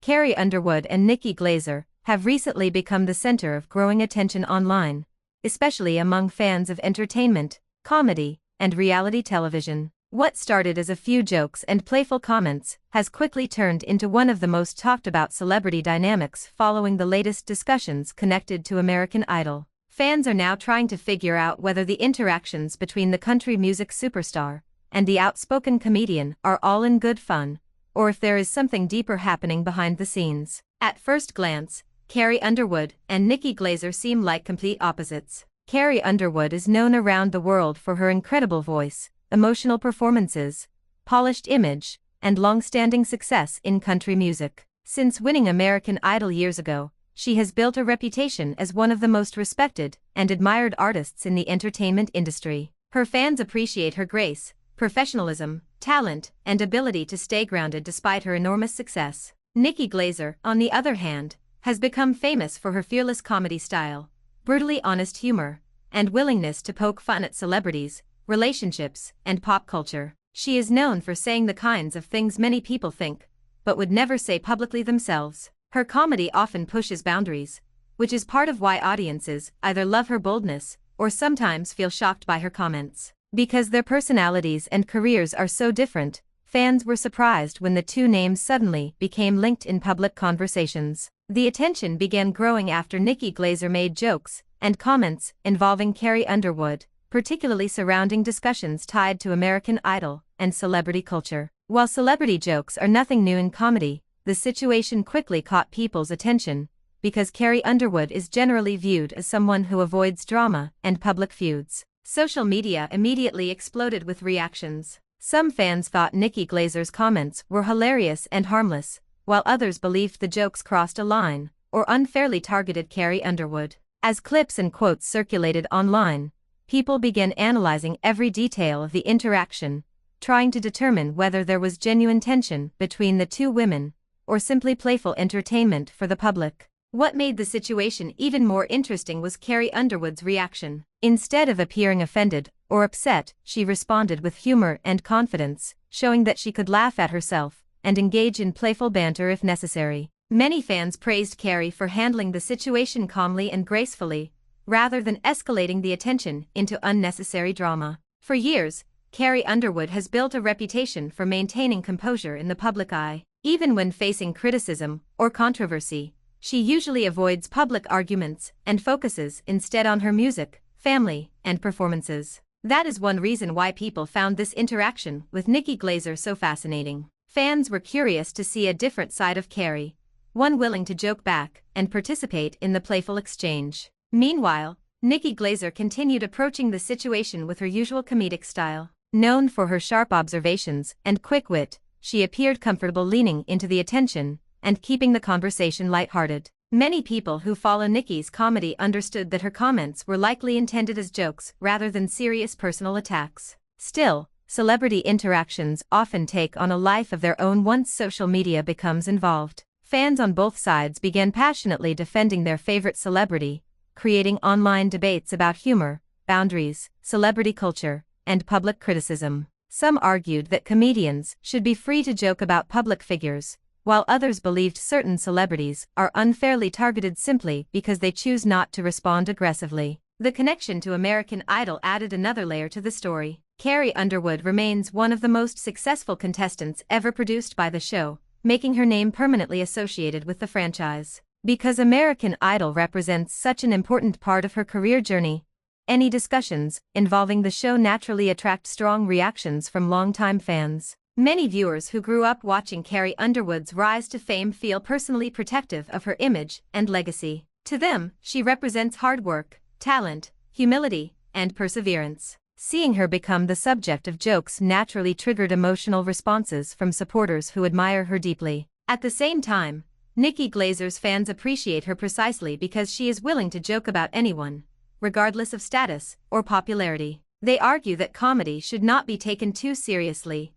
Carrie Underwood and Nikki Glaser, have recently become the center of growing attention online, especially among fans of entertainment, comedy, and reality television. What started as a few jokes and playful comments has quickly turned into one of the most talked about celebrity dynamics following the latest discussions connected to American Idol. Fans are now trying to figure out whether the interactions between the country music superstar and the outspoken comedian are all in good fun, or if there is something deeper happening behind the scenes. At first glance, Carrie Underwood and Nikki Glaser seem like complete opposites. Carrie Underwood is known around the world for her incredible voice, emotional performances, polished image, and long-standing success in country music. Since winning American Idol years ago, she has built a reputation as one of the most respected and admired artists in the entertainment industry. Her fans appreciate her grace, professionalism, talent, and ability to stay grounded despite her enormous success. Nikki Glaser, on the other hand, has become famous for her fearless comedy style, brutally honest humor, and willingness to poke fun at celebrities, relationships, and pop culture. She is known for saying the kinds of things many people think, but would never say publicly themselves. Her comedy often pushes boundaries, which is part of why audiences either love her boldness or sometimes feel shocked by her comments. Because their personalities and careers are so different, fans were surprised when the two names suddenly became linked in public conversations. The attention began growing after Nikki Glaser made jokes and comments involving Carrie Underwood, particularly surrounding discussions tied to American Idol and celebrity culture. While celebrity jokes are nothing new in comedy, the situation quickly caught people's attention, because Carrie Underwood is generally viewed as someone who avoids drama and public feuds. Social media immediately exploded with reactions. Some fans thought Nikki Glaser's comments were hilarious and harmless, while others believed the jokes crossed a line or unfairly targeted Carrie Underwood. As clips and quotes circulated online, people began analyzing every detail of the interaction, trying to determine whether there was genuine tension between the two women or simply playful entertainment for the public. What made the situation even more interesting was Carrie Underwood's reaction. Instead of appearing offended or upset, she responded with humor and confidence, showing that she could laugh at herself and engage in playful banter if necessary. Many fans praised Carrie for handling the situation calmly and gracefully, rather than escalating the attention into unnecessary drama. For years, Carrie Underwood has built a reputation for maintaining composure in the public eye. Even when facing criticism or controversy, she usually avoids public arguments and focuses instead on her music, family, and performances. That is one reason why people found this interaction with Nikki Glaser so fascinating. Fans were curious to see a different side of Carrie, one willing to joke back and participate in the playful exchange. Meanwhile, Nikki Glaser continued approaching the situation with her usual comedic style. Known for her sharp observations and quick wit, she appeared comfortable leaning into the attention and keeping the conversation lighthearted. Many people who follow Nikki's comedy understood that her comments were likely intended as jokes rather than serious personal attacks. Still, celebrity interactions often take on a life of their own once social media becomes involved. Fans on both sides began passionately defending their favorite celebrity, creating online debates about humor, boundaries, celebrity culture, and public criticism. Some argued that comedians should be free to joke about public figures, while others believed certain celebrities are unfairly targeted simply because they choose not to respond aggressively. The connection to American Idol added another layer to the story. Carrie Underwood remains one of the most successful contestants ever produced by the show, making her name permanently associated with the franchise. Because American Idol represents such an important part of her career journey, any discussions involving the show naturally attract strong reactions from longtime fans. Many viewers who grew up watching Carrie Underwood's rise to fame feel personally protective of her image and legacy. To them, she represents hard work, talent, humility, and perseverance. Seeing her become the subject of jokes naturally triggered emotional responses from supporters who admire her deeply. At the same time, Nikki Glaser's fans appreciate her precisely because she is willing to joke about anyone, regardless of status or popularity. They argue that comedy should not be taken too seriously,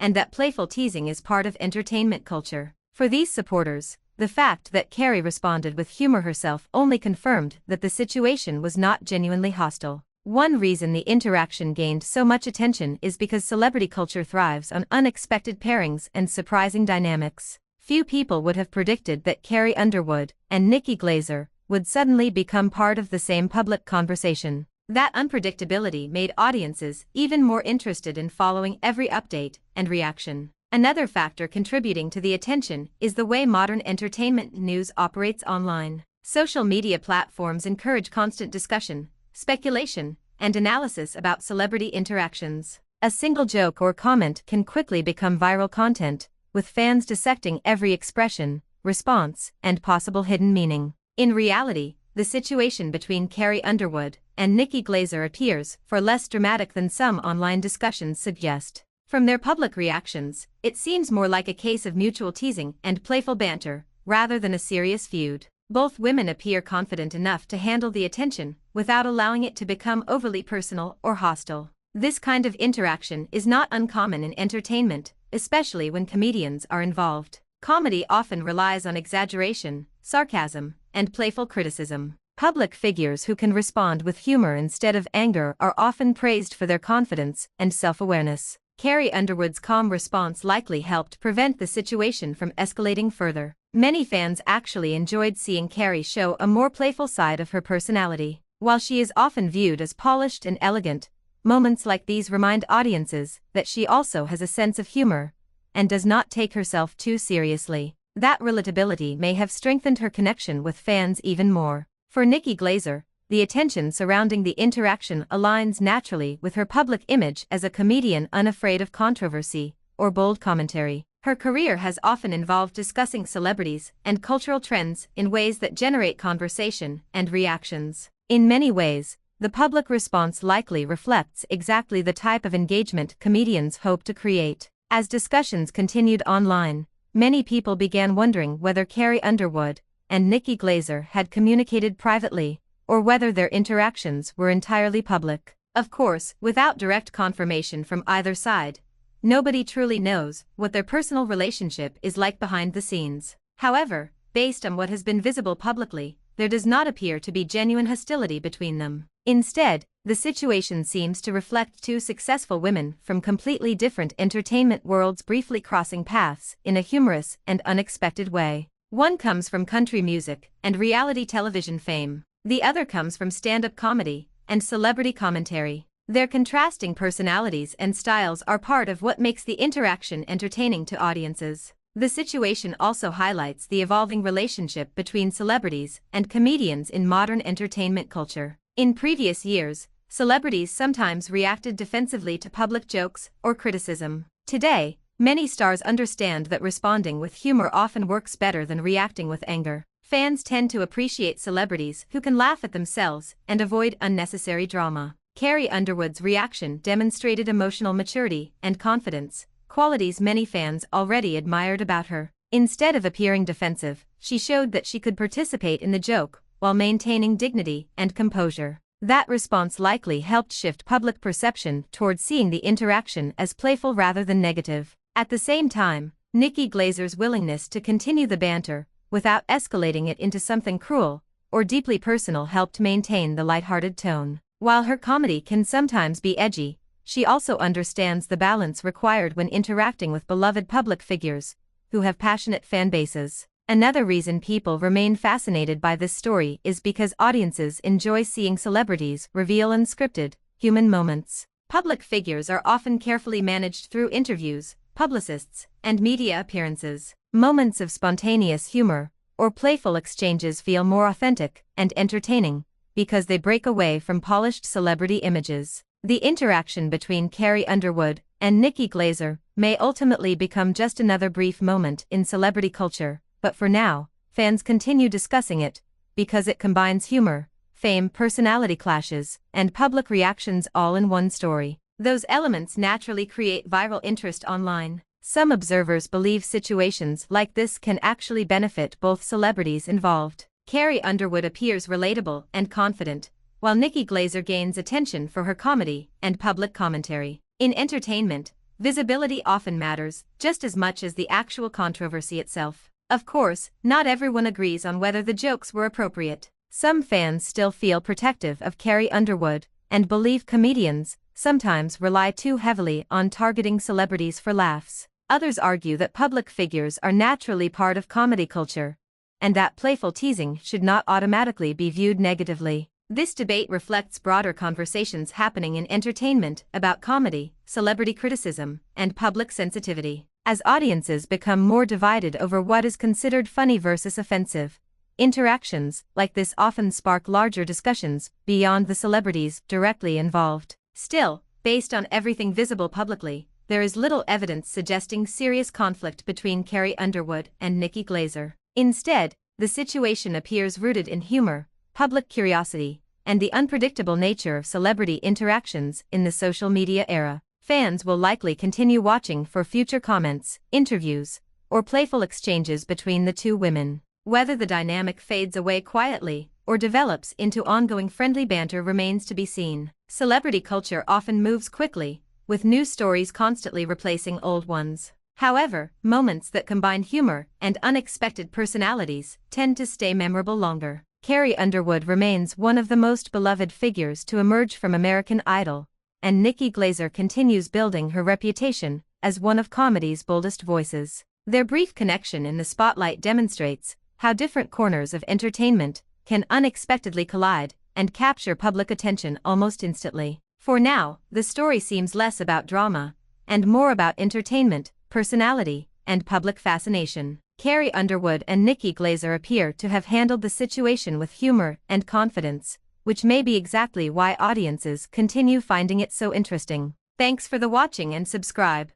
and that playful teasing is part of entertainment culture. For these supporters, the fact that Carrie responded with humor herself only confirmed that the situation was not genuinely hostile. One reason the interaction gained so much attention is because celebrity culture thrives on unexpected pairings and surprising dynamics. Few people would have predicted that Carrie Underwood and Nikki Glaser would suddenly become part of the same public conversation. That unpredictability made audiences even more interested in following every update and reaction. Another factor contributing to the attention is the way modern entertainment news operates online. Social media platforms encourage constant discussion, speculation, and analysis about celebrity interactions. A single joke or comment can quickly become viral content, with fans dissecting every expression, response, and possible hidden meaning. In reality, the situation between Carrie Underwood and Nikki Glaser appears far less dramatic than some online discussions suggest. From their public reactions, it seems more like a case of mutual teasing and playful banter, rather than a serious feud. Both women appear confident enough to handle the attention without allowing it to become overly personal or hostile. This kind of interaction is not uncommon in entertainment, especially when comedians are involved. Comedy often relies on exaggeration, sarcasm, and playful criticism. Public figures who can respond with humor instead of anger are often praised for their confidence and self-awareness. Carrie Underwood's calm response likely helped prevent the situation from escalating further. Many fans actually enjoyed seeing Carrie show a more playful side of her personality. While she is often viewed as polished and elegant, moments like these remind audiences that she also has a sense of humor and does not take herself too seriously. That relatability may have strengthened her connection with fans even more. For Nikki Glaser, the attention surrounding the interaction aligns naturally with her public image as a comedian unafraid of controversy or bold commentary. Her career has often involved discussing celebrities and cultural trends in ways that generate conversation and reactions. In many ways, the public response likely reflects exactly the type of engagement comedians hope to create. As discussions continued online, many people began wondering whether Carrie Underwood and Nikki Glaser had communicated privately, or whether their interactions were entirely public. Of course, without direct confirmation from either side, nobody truly knows what their personal relationship is like behind the scenes. However, based on what has been visible publicly, there does not appear to be genuine hostility between them. Instead, the situation seems to reflect two successful women from completely different entertainment worlds briefly crossing paths in a humorous and unexpected way. One comes from country music and reality television fame. The other comes from stand-up comedy and celebrity commentary. Their contrasting personalities and styles are part of what makes the interaction entertaining to audiences. The situation also highlights the evolving relationship between celebrities and comedians in modern entertainment culture. In previous years, celebrities sometimes reacted defensively to public jokes or criticism. Today, many stars understand that responding with humor often works better than reacting with anger. Fans tend to appreciate celebrities who can laugh at themselves and avoid unnecessary drama. Carrie Underwood's reaction demonstrated emotional maturity and confidence, qualities many fans already admired about her. Instead of appearing defensive, she showed that she could participate in the joke while maintaining dignity and composure. That response likely helped shift public perception towards seeing the interaction as playful rather than negative. At the same time, Nikki Glaser's willingness to continue the banter without escalating it into something cruel or deeply personal helped maintain the lighthearted tone. While her comedy can sometimes be edgy, she also understands the balance required when interacting with beloved public figures who have passionate fan bases. Another reason people remain fascinated by this story is because audiences enjoy seeing celebrities reveal unscripted, human moments. Public figures are often carefully managed through interviews, publicists, and media appearances. Moments of spontaneous humor or playful exchanges feel more authentic and entertaining because they break away from polished celebrity images. The interaction between Carrie Underwood and Nikki Glaser may ultimately become just another brief moment in celebrity culture, but for now, fans continue discussing it because it combines humor, fame, personality clashes, and public reactions all in one story. Those elements naturally create viral interest online. Some observers believe situations like this can actually benefit both celebrities involved. Carrie Underwood appears relatable and confident, while Nikki Glaser gains attention for her comedy and public commentary. In entertainment, visibility often matters just as much as the actual controversy itself. Of course, not everyone agrees on whether the jokes were appropriate. Some fans still feel protective of Carrie Underwood and believe comedians sometimes rely too heavily on targeting celebrities for laughs. Others argue that public figures are naturally part of comedy culture, and that playful teasing should not automatically be viewed negatively. This debate reflects broader conversations happening in entertainment about comedy, celebrity criticism, and public sensitivity. As audiences become more divided over what is considered funny versus offensive, interactions like this often spark larger discussions beyond the celebrities directly involved. Still, based on everything visible publicly, there is little evidence suggesting serious conflict between Carrie Underwood and Nikki Glaser. Instead, the situation appears rooted in humor, public curiosity, and the unpredictable nature of celebrity interactions in the social media era. Fans will likely continue watching for future comments, interviews, or playful exchanges between the two women. Whether the dynamic fades away quietly or develops into ongoing friendly banter remains to be seen. Celebrity culture often moves quickly, with new stories constantly replacing old ones. However, moments that combine humor and unexpected personalities tend to stay memorable longer. Carrie Underwood remains one of the most beloved figures to emerge from American Idol, and Nikki Glaser continues building her reputation as one of comedy's boldest voices. Their brief connection in the spotlight demonstrates how different corners of entertainment can unexpectedly collide and capture public attention almost instantly. For now, the story seems less about drama and more about entertainment, personality, and public fascination. Carrie Underwood and Nikki Glaser appear to have handled the situation with humor and confidence, which may be exactly why audiences continue finding it so interesting. Thanks for the watching and subscribe.